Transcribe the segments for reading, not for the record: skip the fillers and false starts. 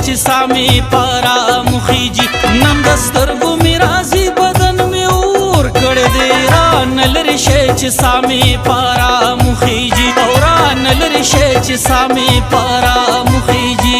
چې سامي پارا مخیجی نم دسترګو می رازي بدن می اور کړه دې ران لری شي چې سامي پارا مخیجی او ران لری شي چې سامي پارا مخیجی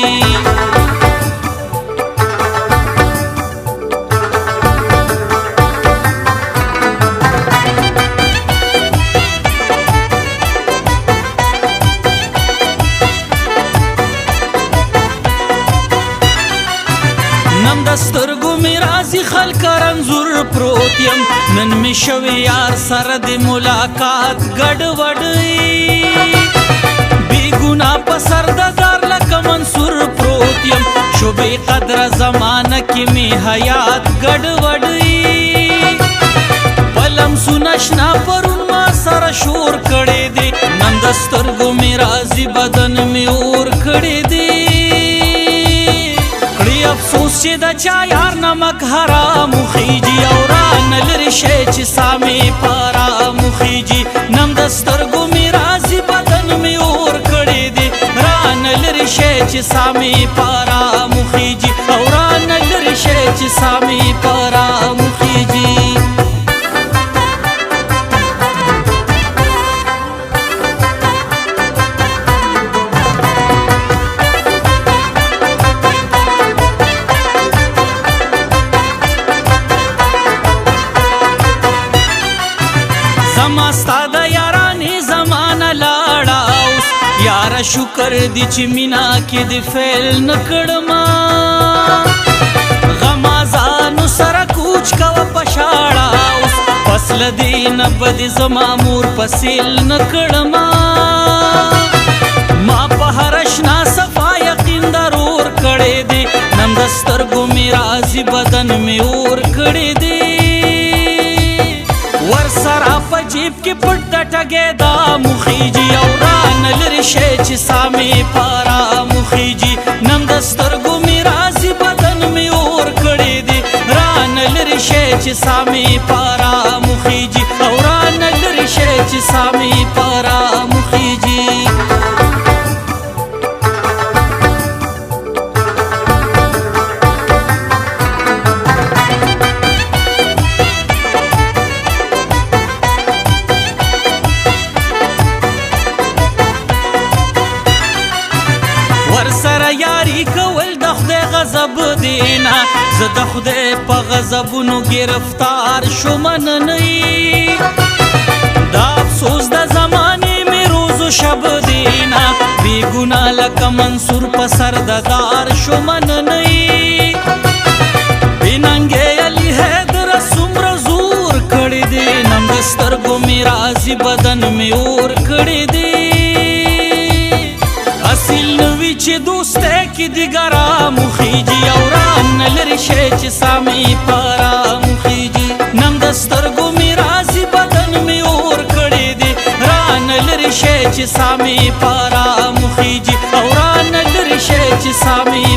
دسترګو می رازي خلک رنزور پروت یم نن می شوی یار سره د ملاقات ګډوډ بی ګنا په سر د دار لکه منصور پروت یم شوبې قدر زمانه کې می حیات ګډوډ پلم سنشنا پرون ما سره شور کړي دي نن دسترګو می رازي بدن می اور کړي دي افسوس چې د چا یار نمک حرام خيجي او ران لري شي چې سامي پارا مخيجي نم دسترګو می رازي بدن می اور کړي دي ران لري شي چې سامي پارا مخيجي او ران لري شي چې سامي پارا مخيجي زماستا د یارانی زمانه لاړه اوس یاره شکر دی چې مینا کې د فیل نکړما غمازانو سره کوچ کوه پشاړه اوس فصل دی نه بد زما مور پسیل نکړما ما په هر شنا صفا یقین ضرور کړی دی نن دسترګو می رازي بدن می اور کړی دی ور سره په جیب کې پټ د ټګې دا مخیجي او ران لري شي چې سامي پارا مخیجي نن دسترګو می رازي بدن می اور کړی دی ران لري شي چې سامي پارا مخیجي او ران لري شي چې سامي پارا مخیجي ورسره یاری کول د خدای غضب دینا زه د خدای په غضبونو گرفتار شوم نننی دا افسوس د زمانې می روز و شب دینا بی ګنا لکه منصور په سر د دار شوم نننی بننګې علي حیدر څومره زور کړی دی نن دسترګو می رازي بدن می اور کړی دی اصل نوی چې دوسته کې دیګرا مخیجي او ران لري شي چې سامي پارا مخیجي نم دسترګو می رازي بدن می اور کړی دی ران لري شي چې سامي پارا مخیجي او ران لري شي چې سامي